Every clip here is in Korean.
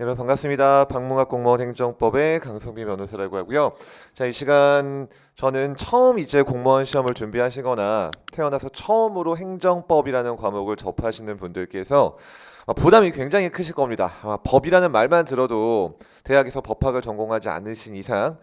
여러분 반갑습니다. 방문각 공무원 행정법의 강성비 변호사라고 하고요. 자, 이 시간 저는 처음 이제 공무원 시험을 준비하시거나 태어나서 처음으로 행정법이라는 과목을 접하시는 분들께서 부담이 굉장히 크실 겁니다. 법이라는 말만 들어도 대학에서 법학을 전공하지 않으신 이상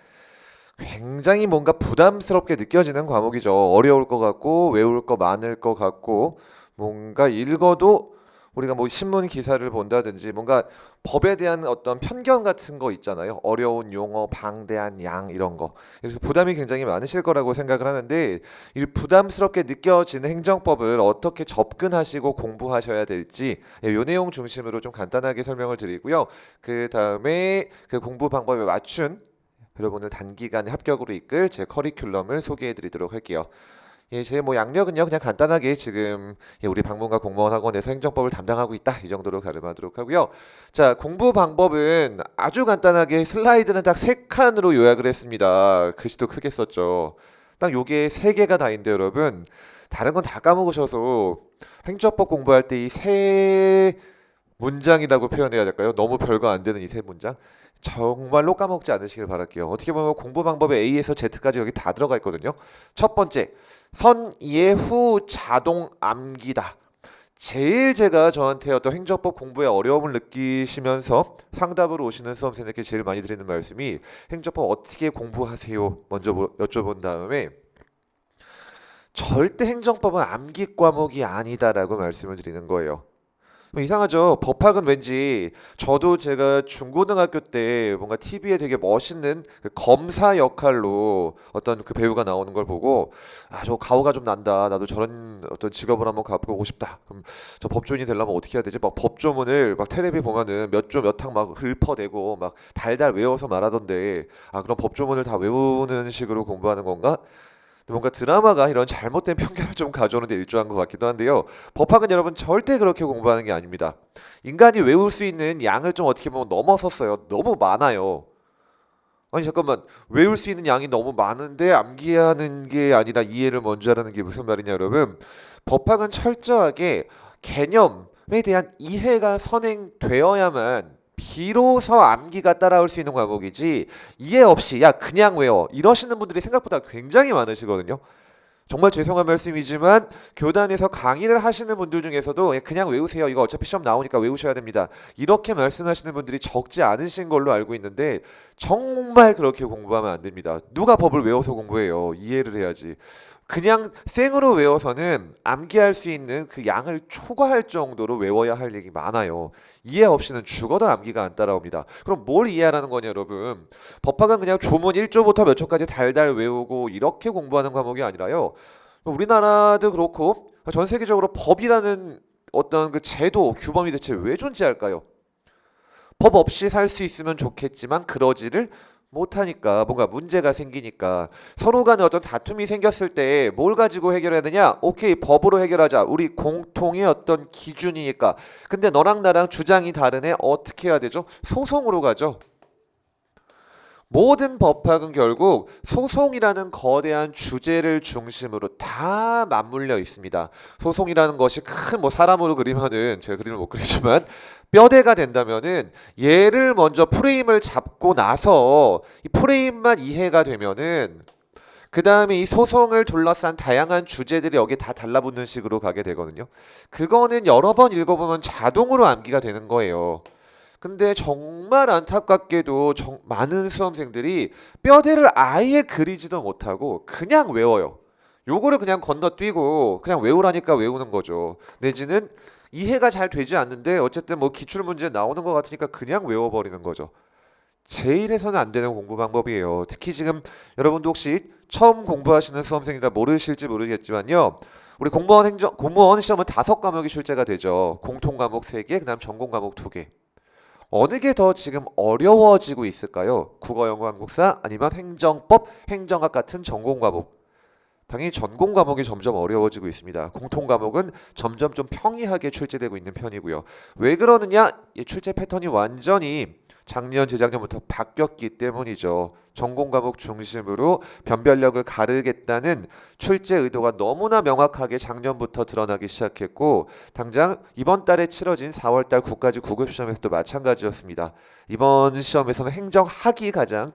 굉장히 뭔가 부담스럽게 느껴지는 과목이죠. 어려울 것 같고 외울 거 많을 것 같고 뭔가 읽어도 우리가 뭐 신문 기사를 본다든지 뭔가 법에 대한 어떤 편견 같은 거 있잖아요. 어려운 용어, 방대한 양 이런 거. 그래서 부담이 굉장히 많으실 거라고 생각을 하는데 이 부담스럽게 느껴지는 행정법을 어떻게 접근하시고 공부하셔야 될지 요 내용 중심으로 좀 간단하게 설명을 드리고요. 그 다음에 그 공부 방법에 맞춘 여러분을 단기간에 합격으로 이끌 제 커리큘럼을 소개해 드리도록 할게요. 예, 제 뭐 양력은요 그냥 간단하게 지금 우리 방문가 공무원 학원에서 행정법을 담당하고 있다 이 정도로 가름하도록 하고요. 자, 공부 방법은 아주 간단하게 슬라이드는 딱 세 칸으로 요약을 했습니다. 글씨도 크게 썼죠. 딱 요게 세 개가 다인데 여러분 다른 건 다 까먹으셔서 행정법 공부할 때 이 세 문장이라고 표현해야 될까요? 너무 별거 안 되는 이 세 문장 정말로 까먹지 않으시길 바랄게요. 어떻게 보면 공부 방법에 A에서 Z까지 여기 다 들어가 있거든요. 첫 번째, 선 이해 후 자동 암기다. 제일 제가 저한테 어떤 행정법 공부에 어려움을 느끼시면서 상담으로 오시는 수험생들께 제일 많이 드리는 말씀이 행정법 어떻게 공부하세요? 먼저 여쭤본 다음에 절대 행정법은 암기 과목이 아니다라고 말씀을 드리는 거예요. 이상하죠. 법학은 왠지 저도 제가 중고등학교 때 뭔가 TV에 되게 멋있는 그 검사 역할로 어떤 그 배우가 나오는 걸 보고 저 가오가 좀 난다. 나도 저런 어떤 직업을 한번 가보고 싶다. 그럼 저 법조인이 되려면 어떻게 해야 되지? 막 법조문을 막 텔레비 보면은 몇 조 몇 항 막 읊어대고 막 달달 외워서 말하던데 그럼 법조문을 다 외우는 식으로 공부하는 건가? 뭔가 드라마가 이런 잘못된 편견을 좀 가져오는 데 일조한 것 같기도 한데요. 법학은 여러분 절대 그렇게 공부하는 게 아닙니다. 인간이 외울 수 있는 양을 좀 어떻게 보면 넘어섰어요. 너무 많아요. 아니 잠깐만, 외울 수 있는 양이 너무 많은데 암기하는 게 아니라 이해를 먼저 하라는 게 무슨 말이냐 여러분. 법학은 철저하게 개념에 대한 이해가 선행되어야만 비로소 암기가 따라올 수 있는 과목이지, 이해 없이 야 그냥 외워 이러시는 분들이 생각보다 굉장히 많으시거든요. 정말 죄송한 말씀이지만 교단에서 강의를 하시는 분들 중에서도 그냥 외우세요. 이거 어차피 시험 나오니까 외우셔야 됩니다. 이렇게 말씀하시는 분들이 적지 않으신 걸로 알고 있는데 정말 그렇게 공부하면 안 됩니다. 누가 법을 외워서 공부해요? 이해를 해야지. 그냥 생으로 외워서는 암기할 수 있는 그 양을 초과할 정도로 외워야 할 얘기 많아요. 이해 없이는 죽어도 암기가 안 따라옵니다. 그럼 뭘 이해하라는 거냐 여러분. 법학은 그냥 조문 1조부터 몇 초까지 달달 외우고 이렇게 공부하는 과목이 아니라요. 우리나라도 그렇고 전 세계적으로 법이라는 어떤 그 제도, 규범이 대체 왜 존재할까요? 법 없이 살 수 있으면 좋겠지만 그러지를 못하니까, 뭔가 문제가 생기니까. 서로 간에 어떤 다툼이 생겼을 때 뭘 가지고 해결해야 되냐? 오케이, 법으로 해결하자. 우리 공통의 어떤 기준이니까. 근데 너랑 나랑 주장이 다르네. 어떻게 해야 되죠? 소송으로 가죠. 모든 법학은 결국 소송이라는 거대한 주제를 중심으로 다 맞물려 있습니다. 소송이라는 것이 큰 뭐 사람으로 그리면은, 제가 그림을 못 그리지만 뼈대가 된다면은 얘를 먼저 프레임을 잡고 나서 이 프레임만 이해가 되면은 그 다음에 이 소송을 둘러싼 다양한 주제들이 여기에 다 달라붙는 식으로 가게 되거든요. 그거는 여러 번 읽어보면 자동으로 암기가 되는 거예요. 근데 정말 안타깝게도 많은 수험생들이 뼈대를 아예 그리지도 못하고 그냥 외워요. 요거를 그냥 건너뛰고 그냥 외우라니까 외우는 거죠. 내지는 이해가 잘 되지 않는데 어쨌든 뭐 기출문제 나오는 것 같으니까 그냥 외워버리는 거죠. 제일 해서는 안 되는 공부 방법이에요. 특히 지금 여러분도 혹시 처음 공부하시는 수험생이라 모르실지 모르겠지만요. 우리 공무원 시험은 5과목이 출제가 되죠. 공통 과목 3개, 그다음 전공 과목 2개. 어느 게 더 지금 어려워지고 있을까요? 국어, 영어, 한국사 아니면 행정법, 행정학 같은 전공 과목. 당연히 전공 과목이 점점 어려워지고 있습니다. 공통 과목은 점점 좀 평이하게 출제되고 있는 편이고요. 왜 그러느냐? 이 출제 패턴이 완전히 작년, 재작년부터 바뀌었기 때문이죠. 전공 과목 중심으로 변별력을 가르겠다는 출제 의도가 너무나 명확하게 작년부터 드러나기 시작했고 당장 이번 달에 치러진 4월 달 국가직 9급 시험에서도 마찬가지였습니다. 이번 시험에서는 행정학이 가장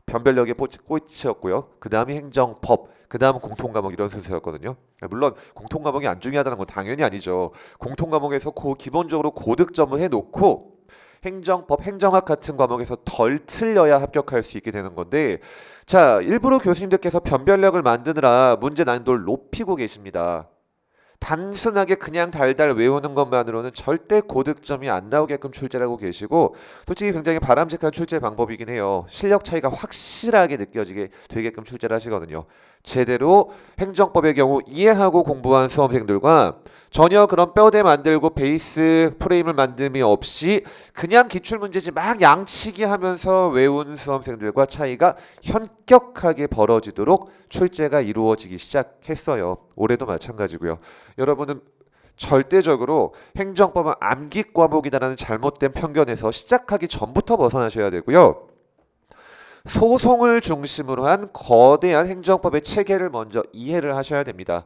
변별력의 꽃이었고요. 그 다음이 행정법, 그 다음 공통과목 이런 순서였거든요. 물론 공통과목이 안 중요하다는 건 당연히 아니죠. 공통과목에서 기본적으로 고득점을 해놓고 행정법, 행정학 같은 과목에서 덜 틀려야 합격할 수 있게 되는 건데 자, 일부러 교수님들께서 변별력을 만드느라 문제 난이도를 높이고 계십니다. 단순하게 그냥 달달 외우는 것만으로는 절대 고득점이 안 나오게끔 출제를 하고 계시고 솔직히 굉장히 바람직한 출제 방법이긴 해요. 실력 차이가 확실하게 느껴지게 되게끔 출제를 하시거든요. 제대로 행정법의 경우 이해하고 공부한 수험생들과 전혀 그런 뼈대 만들고 베이스 프레임을 만듦이 없이 그냥 기출문제지 막 양치기 하면서 외운 수험생들과 차이가 현격하게 벌어지도록 출제가 이루어지기 시작했어요. 올해도 마찬가지고요. 여러분은 절대적으로 행정법은 암기 과목이다라는 잘못된 편견에서 시작하기 전부터 벗어나셔야 되고요. 소송을 중심으로 한 거대한 행정법의 체계를 먼저 이해를 하셔야 됩니다.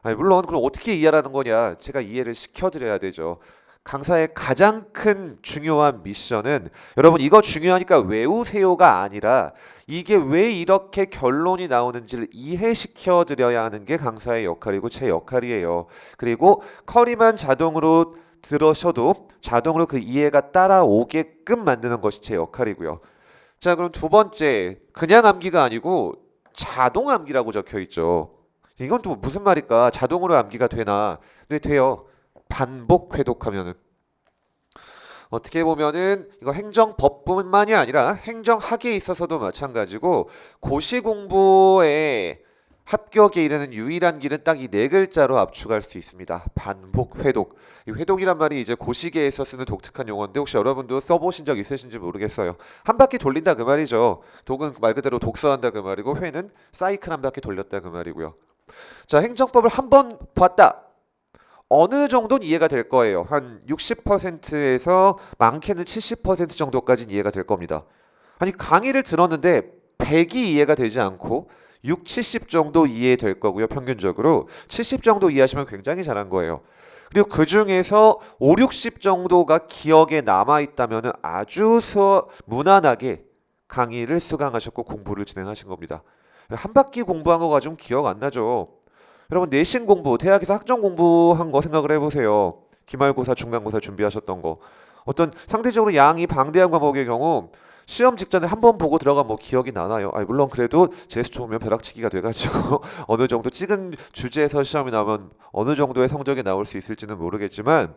아니, 물론 그럼 어떻게 이해하라는 거냐? 제가 이해를 시켜드려야 되죠. 강사의 가장 큰 중요한 미션은 여러분 이거 중요하니까 외우세요가 아니라 이게 왜 이렇게 결론이 나오는지를 이해시켜 드려야 하는 게 강사의 역할이고 제 역할이에요. 그리고 커리만 자동으로 들으셔도 자동으로 그 이해가 따라오게끔 만드는 것이 제 역할이고요. 자, 그럼 두 번째, 그냥 암기가 아니고 자동 암기라고 적혀 있죠. 이건 또 무슨 말일까? 자동으로 암기가 되나? 네, 돼요. 반복 회독하면은. 어떻게 보면은 이거 행정법뿐만이 아니라 행정학에 있어서도 마찬가지고 고시 공부에 합격에 이르는 유일한 길은 딱 이 네 글자로 압축할 수 있습니다. 반복 회독. 이 회독이란 말이 이제 고시계에서 쓰는 독특한 용어인데 혹시 여러분도 써보신 적 있으신지 모르겠어요. 한 바퀴 돌린다 그 말이죠. 독은 말 그대로 독서한다 그 말이고 회는 사이클 한 바퀴 돌렸다 그 말이고요. 자, 행정법을 한 번 봤다. 어느 정도는 이해가 될 거예요. 한 60%에서 많게는 70% 정도까지는 이해가 될 겁니다. 아니 강의를 들었는데 100이 이해가 되지 않고 6, 70 정도 이해될 거고요. 평균적으로 70 정도 이해하시면 굉장히 잘한 거예요. 그리고 그 중에서 5, 60 정도가 기억에 남아있다면 아주 무난하게 강의를 수강하셨고 공부를 진행하신 겁니다. 한 바퀴 공부한 거 가지고는 기억 안 나죠. 여러분 내신 공부, 대학에서 학점 공부한 거 생각을 해보세요. 기말고사, 중간고사 준비하셨던 거. 어떤 상대적으로 양이 방대한 과목의 경우 시험 직전에 한 번 보고 들어가면 뭐 기억이 나나요? 아니, 물론 그래도 재수 좋으면 벼락치기가 돼가지고 어느 정도 찍은 주제에서 시험이 나오면 어느 정도의 성적이 나올 수 있을지는 모르겠지만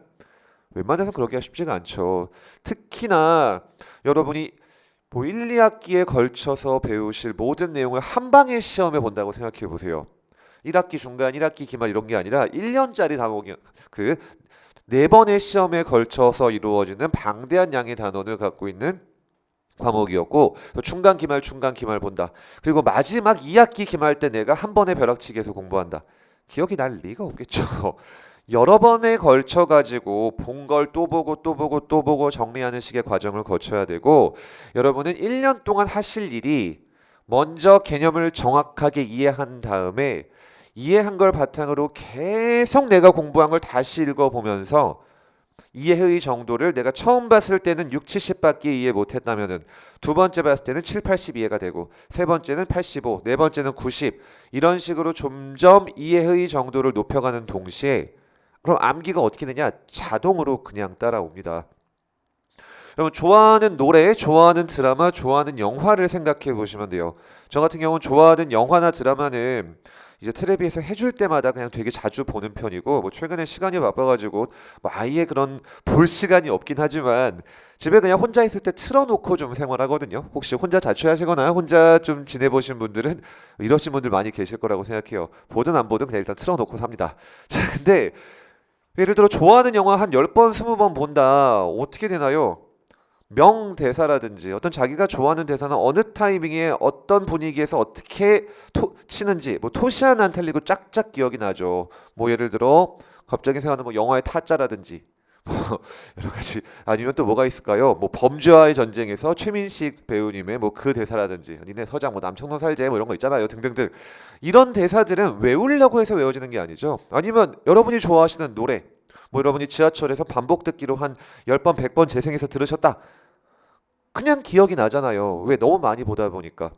웬만해서 그러기가 쉽지가 않죠. 특히나 여러분이 뭐 1, 2학기에 걸쳐서 배우실 모든 내용을 한 방에 시험에 본다고 생각해 보세요. 1학기 중간, 1학기 기말 이런 게 아니라 1년짜리 단원이 그 4번의 시험에 걸쳐서 이루어지는 방대한 양의 단원을 갖고 있는 과목이었고 중간 기말, 중간 기말 본다. 그리고 마지막 2학기 기말 때 내가 한 번에 벼락치기해서 공부한다. 기억이 날 리가 없겠죠. 여러 번에 걸쳐 가지고 본 걸 또 보고 또 보고 또 보고 정리하는 식의 과정을 거쳐야 되고 여러분은 1년 동안 하실 일이 먼저 개념을 정확하게 이해한 다음에 이해한 걸 바탕으로 계속 내가 공부한 걸 다시 읽어보면서 이해의 정도를 내가 처음 봤을 때는 6, 70밖에 이해 못했다면은 두 번째 봤을 때는 7, 80 이해가 되고 세 번째는 85, 네 번째는 90 이런 식으로 점점 이해의 정도를 높여가는 동시에 그럼 암기가 어떻게 되냐? 자동으로 그냥 따라옵니다. 여러분 좋아하는 노래, 좋아하는 드라마, 좋아하는 영화를 생각해 보시면 돼요. 저 같은 경우는 좋아하는 영화나 드라마는 이제 텔레비에서 해줄 때마다 그냥 되게 자주 보는 편이고 뭐 최근에 시간이 바빠가지고 뭐 아예 그런 볼 시간이 없긴 하지만 집에 그냥 혼자 있을 때 틀어놓고 좀 생활하거든요. 혹시 혼자 자취하시거나 혼자 좀 지내보신 분들은 이러신 분들 많이 계실 거라고 생각해요. 보든 안 보든 그냥 일단 틀어놓고 삽니다. 자, 근데 예를 들어 좋아하는 영화 한 10번, 20번 본다. 어떻게 되나요? 명대사라든지 어떤 자기가 좋아하는 대사는 어느 타이밍에 어떤 분위기에서 어떻게 치는지 뭐 토시 하나 안 틀리고 짝짝 기억이 나죠. 뭐 예를 들어 갑자기 생각나는 뭐 영화의 타짜라든지 여러 가지 아니면 또 뭐가 있을까요? 뭐 범죄와의 전쟁에서 최민식 배우님의 뭐 그 대사라든지 니네 서장 뭐 남청동 살제 뭐 이런 거 있잖아요 등등등 이런 대사들은 외우려고 해서 외워지는 게 아니죠. 아니면 여러분이 좋아하시는 노래 뭐 여러분이 지하철에서 반복 듣기로 한 10번 100번 재생해서 들으셨다. 그냥 기억이 나잖아요. 왜? 너무 많이 보다 보니까.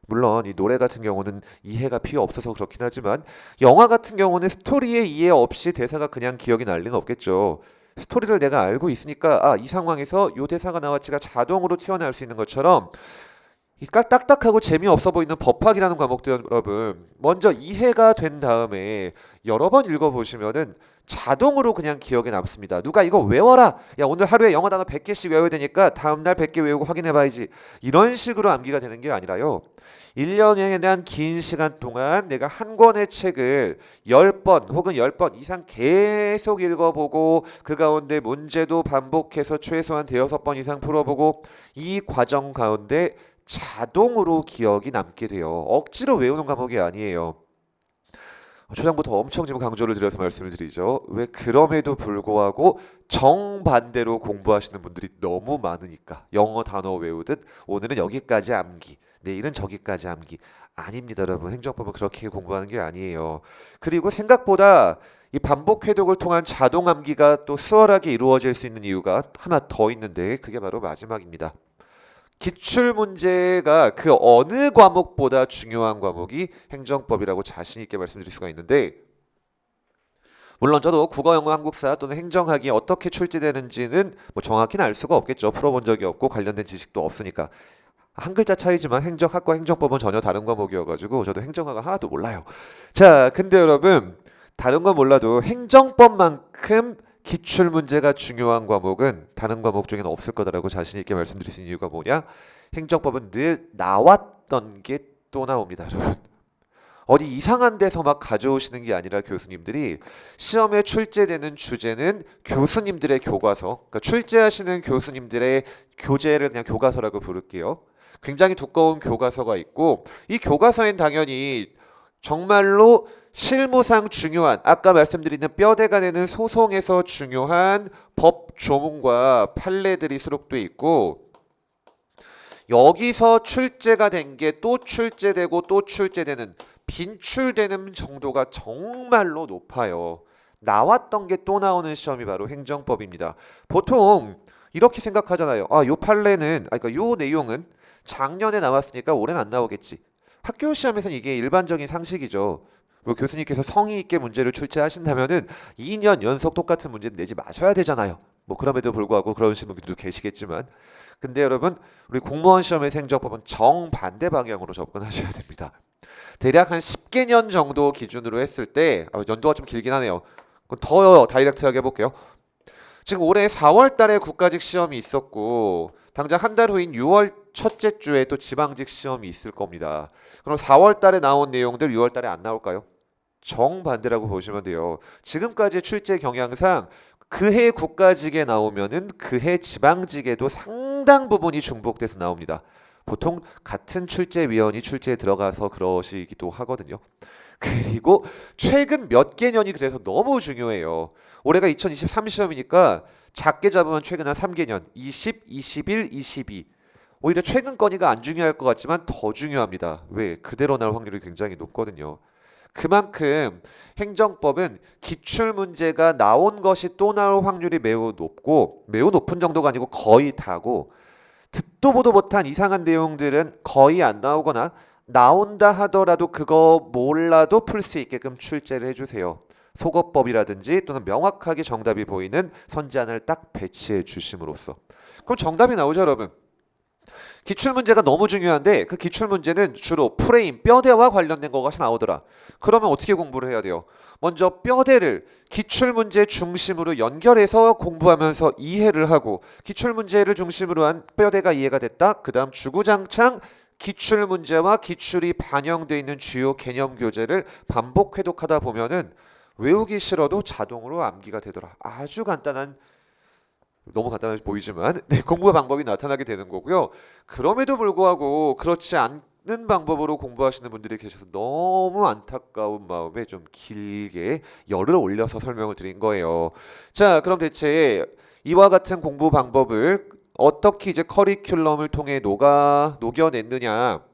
물론 이 노래 같은 경우는 이해가 필요 없어서 그렇긴 하지만 영화 같은 경우는 스토리의 이해 없이 대사가 그냥 기억이 날 리는 없겠죠. 스토리를 내가 알고 있으니까 아, 이 상황에서 요 대사가 나왔지가 자동으로 튀어나올 수 있는 것처럼 이 딱딱하고 재미없어 보이는 법학이라는 과목도 여러분 먼저 이해가 된 다음에 여러 번 읽어보시면은 자동으로 그냥 기억에 남습니다. 누가 이거 외워라. 야 오늘 하루에 영어 단어 100개씩 외워야 되니까 다음날 100개 외우고 확인해봐야지. 이런 식으로 암기가 되는 게 아니라요. 1년에 대한 긴 시간 동안 내가 한 권의 책을 10번 혹은 10번 이상 계속 읽어보고 그 가운데 문제도 반복해서 최소한 대여섯 번 이상 풀어보고 이 과정 가운데 자동으로 기억이 남게 돼요. 억지로 외우는 과목이 아니에요. 초장부터 엄청 지금 강조를 드려서 말씀을 드리죠. 왜 그럼에도 불구하고 정반대로 공부하시는 분들이 너무 많으니까 영어 단어 외우듯 오늘은 여기까지 암기, 내일은 저기까지 암기. 아닙니다, 여러분. 행정법은 그렇게 공부하는 게 아니에요. 그리고 생각보다 이 반복 회독을 통한 자동 암기가 또 수월하게 이루어질 수 있는 이유가 하나 더 있는데 그게 바로 마지막입니다. 기출 문제가 그 어느 과목보다 중요한 과목이 행정법이라고 자신 있게 말씀드릴 수가 있는데 물론 저도 국어, 영어, 한국사 또는 행정학이 어떻게 출제되는지는 뭐 정확히는 알 수가 없겠죠. 풀어본 적이 없고 관련된 지식도 없으니까. 한 글자 차이지만 행정학과 행정법은 전혀 다른 과목이어가지고 저도 행정학은 하나도 몰라요. 자, 근데 여러분 다른 건 몰라도 행정법만큼 기출 문제가 중요한 과목은 다른 과목 중에는 없을 거다라고 자신 있게 말씀드릴 수 있는 이유가 뭐냐? 행정법은 늘 나왔던 게 또 나옵니다, 여러분. 어디 이상한 데서 막 가져오시는 게 아니라 교수님들이 시험에 출제되는 주제는 교수님들의 교과서, 그러니까 출제하시는 교수님들의 교재를 그냥 교과서라고 부를게요. 굉장히 두꺼운 교과서가 있고 이 교과서엔 당연히 정말로 실무상 중요한 아까 말씀드리는 뼈대가 되는 소송에서 중요한 법 조문과 판례들이 수록돼 있고 여기서 출제가 된 게 또 출제되고 또 출제되는 빈출되는 정도가 정말로 높아요. 나왔던 게 또 나오는 시험이 바로 행정법입니다. 보통 이렇게 생각하잖아요. 아, 요 판례는 그러니까 요 내용은 작년에 나왔으니까 올해는 안 나오겠지. 학교 시험에서는 이게 일반적인 상식이죠. 뭐 교수님께서 성의 있게 문제를 출제하신다면은 2년 연속 똑같은 문제는 내지 마셔야 되잖아요. 뭐 그럼에도 불구하고 그러신 분들도 계시겠지만 근데 여러분 우리 공무원 시험의 행정법은 정반대 방향으로 접근하셔야 됩니다. 대략 한 10개년 정도 기준으로 했을 때 연도가 좀 길긴 하네요. 그럼 더 다이렉트하게 해볼게요. 지금 올해 4월 달에 국가직 시험이 있었고 당장 한 달 후인 6월 첫째 주에 또 지방직 시험이 있을 겁니다. 그럼 4월 달에 나온 내용들 6월 달에 안 나올까요? 정반대라고 보시면 돼요. 지금까지 출제 경향상 그해 국가직에 나오면은 그해 지방직에도 상당 부분이 중복돼서 나옵니다. 보통 같은 출제위원이 출제에 들어가서 그러시기도 하거든요. 그리고 최근 몇 개년이 그래서 너무 중요해요. 올해가 2023 시험이니까 작게 잡으면 최근 한 3개년 20, 21, 22 오히려 최근 건의가 안 중요할 것 같지만 더 중요합니다. 왜? 그대로 날 확률이 굉장히 높거든요. 그만큼 행정법은 기출문제가 나온 것이 또 나올 확률이 매우 높고 매우 높은 정도가 아니고 거의 다고 듣도 보도 못한 이상한 내용들은 거의 안 나오거나 나온다 하더라도 그거 몰라도 풀 수 있게끔 출제를 해주세요. 속어법이라든지 또는 명확하게 정답이 보이는 선지안을 딱 배치해 주심으로써 그럼 정답이 나오죠 여러분. 기출문제가 너무 중요한데 그 기출문제는 주로 프레임, 뼈대와 관련된 것이 나오더라. 그러면 어떻게 공부를 해야 돼요? 먼저 뼈대를 기출문제 중심으로 연결해서 공부하면서 이해를 하고 기출문제를 중심으로 한 뼈대가 이해가 됐다. 그 다음 주구장창 기출문제와 기출이 반영되어 있는 주요 개념 교재를 반복 회독하다 보면은 외우기 싫어도 자동으로 암기가 되더라. 아주 간단한 너무 간단해 보이지만 공부 방법이 나타나게 되는 거고요. 그럼에도 불구하고 그렇지 방법으로 공부하시는 분들이 계셔서 너무 안타까운 마음에 좀 길게 열을 올려서 설명을 드린 거예요. 자, 그럼 대체 이와 같은 공부 방법을 어떻게 이제 커리큘럼을 통해 녹여냈느냐?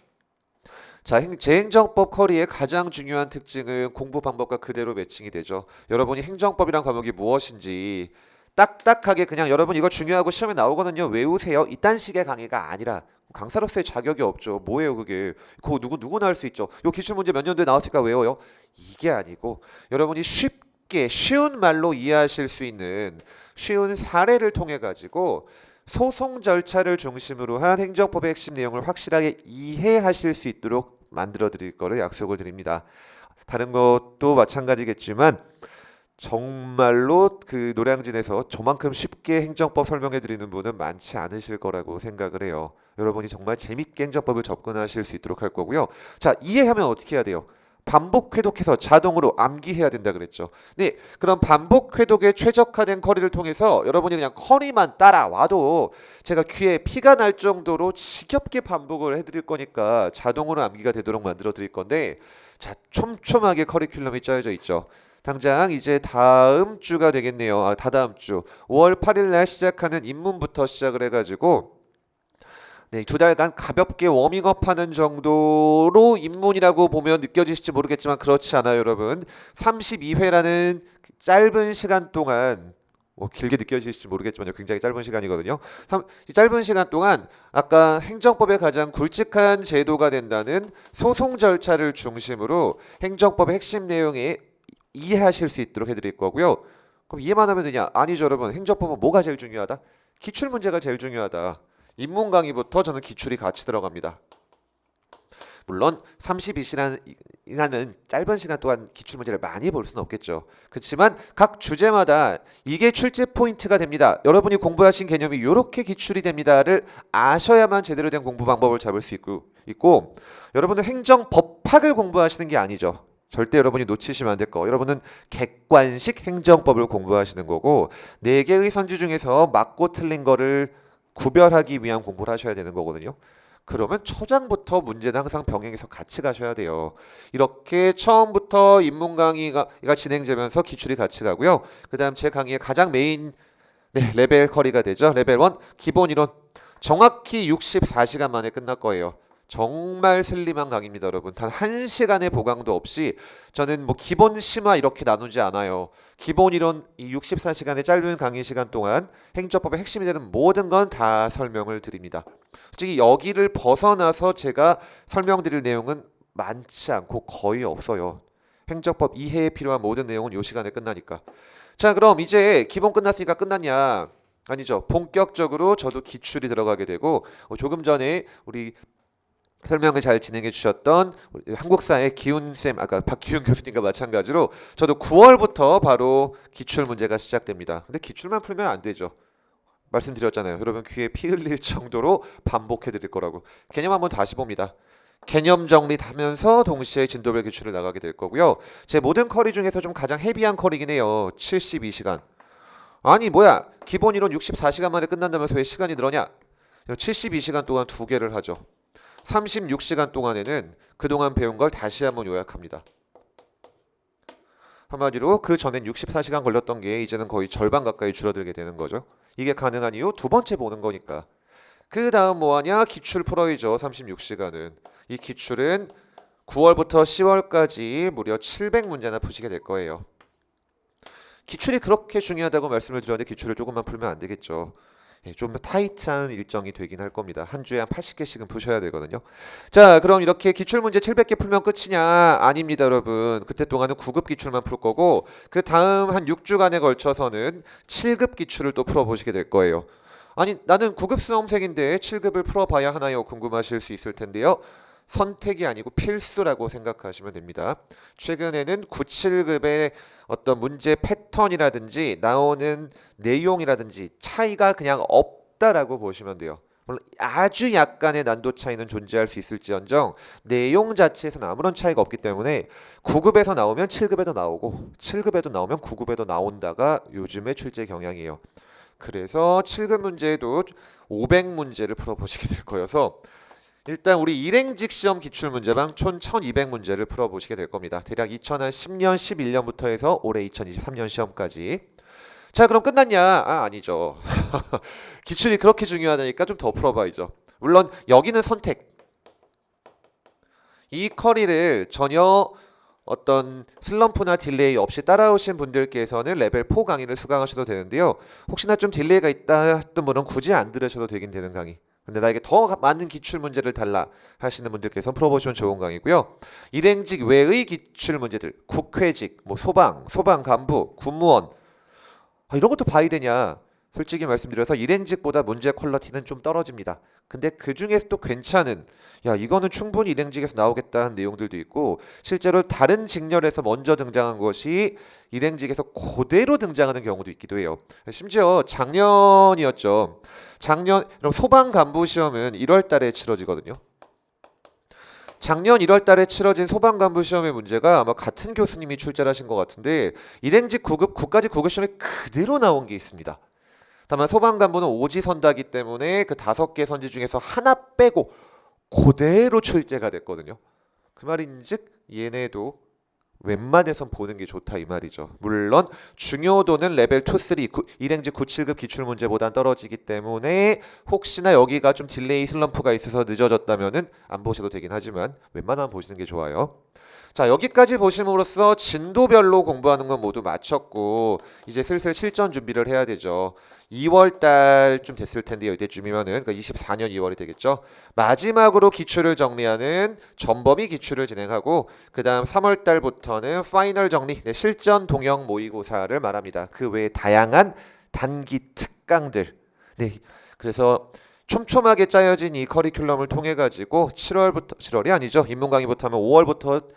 자, 재행정법 커리의 가장 중요한 특징은 공부 방법과 그대로 매칭이 되죠. 여러분이 행정법이란 과목이 무엇인지 딱딱하게 그냥 여러분 이거 중요하고 시험에 나오거든요. 외우세요. 이딴 식의 강의가 아니라 강사로서의 자격이 없죠. 뭐예요, 그게? 그거 누구나 할 수 있죠. 요 기출 문제 몇 년도에 나왔을까 외워요? 이게 아니고 여러분이 쉽게 쉬운 말로 이해하실 수 있는 쉬운 사례를 통해 가지고 소송 절차를 중심으로 한 행정법의 핵심 내용을 확실하게 이해하실 수 있도록 만들어 드릴 거를 약속을 드립니다. 다른 것도 마찬가지겠지만 정말로 그 노량진에서 저만큼 쉽게 행정법 설명해 드리는 분은 많지 않으실 거라고 생각을 해요. 여러분이 정말 재밌게 행정법을 접근하실 수 있도록 할 거고요. 자, 이해하면 어떻게 해야 돼요? 반복 회독해서 자동으로 암기해야 된다 그랬죠. 네, 그럼 반복 회독에 최적화된 커리를 통해서 여러분이 그냥 커리만 따라와도 제가 귀에 피가 날 정도로 지겹게 반복을 해드릴 거니까 자동으로 암기가 되도록 만들어 드릴 건데, 자, 촘촘하게 커리큘럼이 짜여져 있죠. 당장 이제 다음 주가 되겠네요. 다다음 주 5월 8일 날 시작하는 입문부터 시작을 해가지고 네, 2달간 가볍게 워밍업하는 정도로 입문이라고 보면 느껴지실지 모르겠지만 그렇지 않아요, 여러분. 32회라는 짧은 시간 동안 길게 느껴지실지 모르겠지만요. 굉장히 짧은 시간이거든요. 이 짧은 시간 동안 아까 행정법의 가장 굵직한 제도가 된다는 소송 절차를 중심으로 행정법의 핵심 내용에 이해하실 수 있도록 해드릴 거고요. 그럼 이해만 하면 되냐? 아니죠, 여러분. 행정법은 뭐가 제일 중요하다? 기출 문제가 제일 중요하다. 입문 강의부터 저는 기출이 같이 들어갑니다. 물론 32시간이라는 짧은 시간 동안 기출 문제를 많이 볼 수는 없겠죠. 그렇지만 각 주제마다 이게 출제 포인트가 됩니다. 여러분이 공부하신 개념이 이렇게 기출이 됩니다를 아셔야만 제대로 된 공부 방법을 잡을 수 있고 여러분은 행정법학을 공부하시는 게 아니죠. 절대 여러분이 놓치시면 안 될 거. 여러분은 객관식 행정법을 공부하시는 거고 4개의 선지 중에서 맞고 틀린 거를 구별하기 위한 공부를 하셔야 되는 거거든요. 그러면 초장부터 문제는 항상 병행해서 같이 가셔야 돼요. 이렇게 처음부터 입문 강의가 진행되면서 기출이 같이 가고요. 그 다음 제 강의의 가장 메인 레벨 커리가 되죠. 레벨 1 기본 이론 정확히 64시간 만에 끝날 거예요. 정말 슬림한 강의입니다, 여러분. 단 1시간의 보강도 없이 저는 뭐 기본 심화 이렇게 나누지 않아요. 기본 이론 이 64시간의 짧은 강의 시간 동안 행정법의 핵심이 되는 모든 건 다 설명을 드립니다. 솔직히 여기를 벗어나서 제가 설명드릴 내용은 많지 않고 거의 없어요. 행정법 이해에 필요한 모든 내용은 이 시간에 끝나니까. 자, 그럼 이제 기본 끝났으니까 끝났냐? 아니죠. 본격적으로 저도 기출이 들어가게 되고 조금 전에 우리 설명을 잘 진행해 주셨던 한국사의 기훈쌤, 아까 박기훈 교수님과 마찬가지로 저도 9월부터 바로 기출 문제가 시작됩니다. 근데 기출만 풀면 안 되죠. 말씀드렸잖아요. 여러분 귀에 피 흘릴 정도로 반복해 드릴 거라고. 개념 한번 다시 봅니다. 개념 정리하면서 동시에 진도별 기출을 나가게 될 거고요. 제 모든 커리 중에서 좀 가장 헤비한 커리긴 해요. 72시간. 아니 뭐야, 기본 이론 64시간 만에 끝난다면서 왜 시간이 늘어냐? 72시간 동안 2개를 하죠. 36시간 동안에는 그동안 배운 걸 다시 한번 요약합니다. 한마디로 그 전엔 64시간 걸렸던 게 이제는 거의 절반 가까이 줄어들게 되는 거죠. 이게 가능한 이유 두 번째 보는 거니까. 그 다음 뭐하냐? 기출 풀어야죠. 36시간은. 이 기출은 9월부터 10월까지 무려 700문제나 푸시게 될 거예요. 기출이 그렇게 중요하다고 말씀을 드렸는데 기출을 조금만 풀면 안 되겠죠. 좀 타이트한 일정이 되긴 할 겁니다. 한 주에 한 80개씩은 푸셔야 되거든요. 자, 그럼 이렇게 기출문제 700개 풀면 끝이냐? 아닙니다, 여러분. 그때 동안은 9급 기출만 풀 거고 그 다음 한 6주간에 걸쳐서는 7급 기출을 또 풀어보시게 될 거예요. 아니, 나는 9급 수험생인데 7급을 풀어봐야 하나요? 궁금하실 수 있을 텐데요. 선택이 아니고 필수라고 생각하시면 됩니다. 최근에는 9, 7급의 어떤 문제 패턴이라든지 나오는 내용이라든지 차이가 그냥 없다라고 보시면 돼요. 물론 아주 약간의 난도 차이는 존재할 수 있을지언정 내용 자체에서는 아무런 차이가 없기 때문에 9급에서 나오면 7급에도 나오고 7급에도 나오면 9급에도 나온다가 요즘의 출제 경향이에요. 그래서 7급 문제도 500문제를 풀어보시게 될 거여서 일단 우리 일행직 시험 기출문제방 총 1200문제를 풀어보시게 될 겁니다. 대략 2010년, 11년부터 해서 올해 2023년 시험까지. 자, 그럼 끝났냐? 아니죠. 기출이 그렇게 중요하다니까 좀 더 풀어봐야죠. 물론 여기는 선택. 이 커리를 전혀 어떤 슬럼프나 딜레이 없이 따라오신 분들께서는 레벨 4 강의를 수강하셔도 되는데요. 혹시나 좀 딜레이가 있다 했던 분은 굳이 안 들으셔도 되긴 되는 강의. 근데 나에게 더 많은 기출 문제를 달라 하시는 분들께서 풀어보시면 좋은 강의고요. 일행직 외의 기출 문제들, 국회직, 뭐 소방 간부, 군무원 이런 것도 봐야 되냐? 솔직히 말씀드려서 일행직보다 문제 퀄리티는 좀 떨어집니다. 근데 그 중에서 또 괜찮은, 야, 이거는 충분히 일행직에서 나오겠다는 내용들도 있고, 실제로 다른 직렬에서 먼저 등장한 것이 일행직에서 그대로 등장하는 경우도 있기도 해요. 심지어 작년이었죠. 작년 소방 간부 시험은 1월 달에 치러지거든요. 작년 1월 달에 치러진 소방 간부 시험의 문제가 아마 같은 교수님이 출제를 하신 것 같은데 일행직 9급 국가직 9급 시험에 그대로 나온 게 있습니다. 다만 소방간부는 오지선다기 때문에 그 5개 선지 중에서 하나 빼고 그대로 출제가 됐거든요. 그 말인즉 얘네도 웬만해선 보는 게 좋다 이 말이죠. 물론 중요도는 레벨 2, 3, 일행직 9, 7급 기출문제보단 떨어지기 때문에 혹시나 여기가 좀 딜레이 슬럼프가 있어서 늦어졌다면은 안 보셔도 되긴 하지만 웬만하면 보시는 게 좋아요. 자, 여기까지 보심으로써 진도별로 공부하는 건 모두 마쳤고 이제 슬슬 실전 준비를 해야 되죠. 2월 달쯤 됐을 텐데요. 이때쯤이면은 그러니까 24년 2월이 되겠죠. 마지막으로 기출을 정리하는 전범위 기출을 진행하고 그다음 3월 달부터는 파이널 정리, 실전 동형 모의고사를 말합니다. 그 외에 다양한 단기 특강들. 네. 그래서 촘촘하게 짜여진 이 커리큘럼을 통해 가지고 7월이 아니죠. 입문 강의부터 하면 5월부터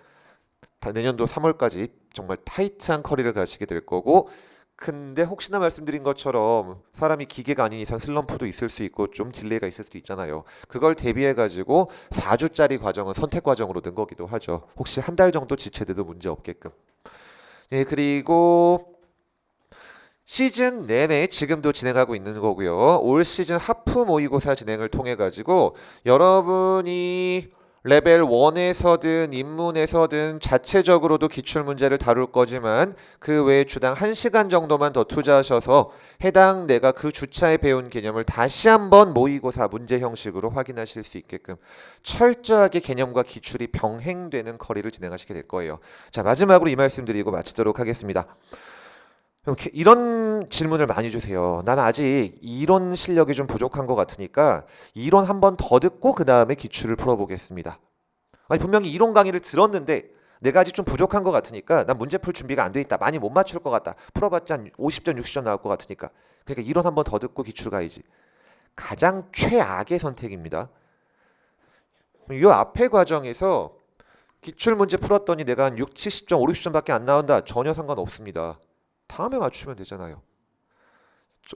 내년도 3월까지 정말 타이트한 커리를 가시게 될 거고 근데 혹시나 말씀드린 것처럼 사람이 기계가 아닌 이상 슬럼프도 있을 수 있고 좀 딜레이가 있을 수도 있잖아요. 그걸 대비해 가지고 4주짜리 과정은 선택 과정으로 든 거기도 하죠. 혹시 한 달 정도 지체돼도 문제 없게끔. 네, 그리고 시즌 내내 지금도 진행하고 있는 거고요. 올 시즌 하프 모의고사 진행을 통해 가지고 여러분이 레벨 1에서든 입문에서든 자체적으로도 기출문제를 다룰 거지만 그 외에 주당 1시간 정도만 더 투자하셔서 해당 내가 그 주차에 배운 개념을 다시 한번 모의고사 문제 형식으로 확인하실 수 있게끔 철저하게 개념과 기출이 병행되는 커리를 진행하시게 될 거예요. 자, 마지막으로 이 말씀 드리고 마치도록 하겠습니다. 이런 질문을 많이 주세요. 난 아직 이론 실력이 좀 부족한 것 같으니까 이론 한 번 더 듣고 그 다음에 기출을 풀어보겠습니다. 아니 분명히 이론 강의를 들었는데 내가 아직 좀 부족한 것 같으니까 난 문제 풀 준비가 안 돼 있다. 많이 못 맞출 것 같다. 풀어봤자 한 50점, 60점 나올 것 같으니까. 그러니까 이론 한 번 더 듣고 기출 가야지. 가장 최악의 선택입니다. 이 앞에 과정에서 기출 문제 풀었더니 내가 한 6, 70점, 5, 60점밖에 안 나온다. 전혀 상관없습니다. 다음에 맞추면 되잖아요.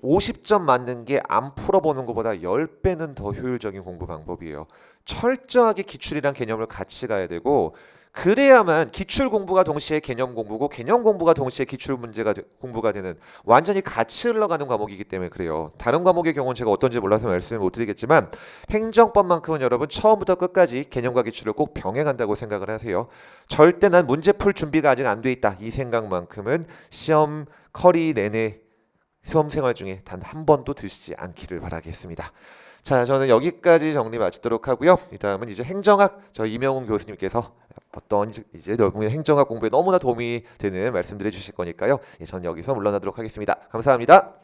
50점 맞는 게 안 풀어보는 것보다 10배는 더 효율적인 공부 방법이에요. 철저하게 기출이란 개념을 같이 가야 되고 그래야만 기출 공부가 동시에 개념 공부고 개념 공부가 동시에 기출 문제가 공부가 되는 완전히 같이 흘러가는 과목이기 때문에 그래요. 다른 과목의 경우는 제가 어떤지 몰라서 말씀을 못 드리겠지만 행정법만큼은 여러분 처음부터 끝까지 개념과 기출을 꼭 병행한다고 생각을 하세요. 절대 난 문제 풀 준비가 아직 안 돼 있다. 이 생각만큼은 시험 커리 내내 수험 생활 중에 단 한 번도 드시지 않기를 바라겠습니다. 자, 저는 여기까지 정리 마치도록 하고요. 이 다음은 이제 행정학 저희 이명훈 교수님께서 어떤 이제 여러분의 행정학 공부에 너무나 도움이 되는 말씀들을 주실 거니까요. 예, 저는 여기서 물러나도록 하겠습니다. 감사합니다.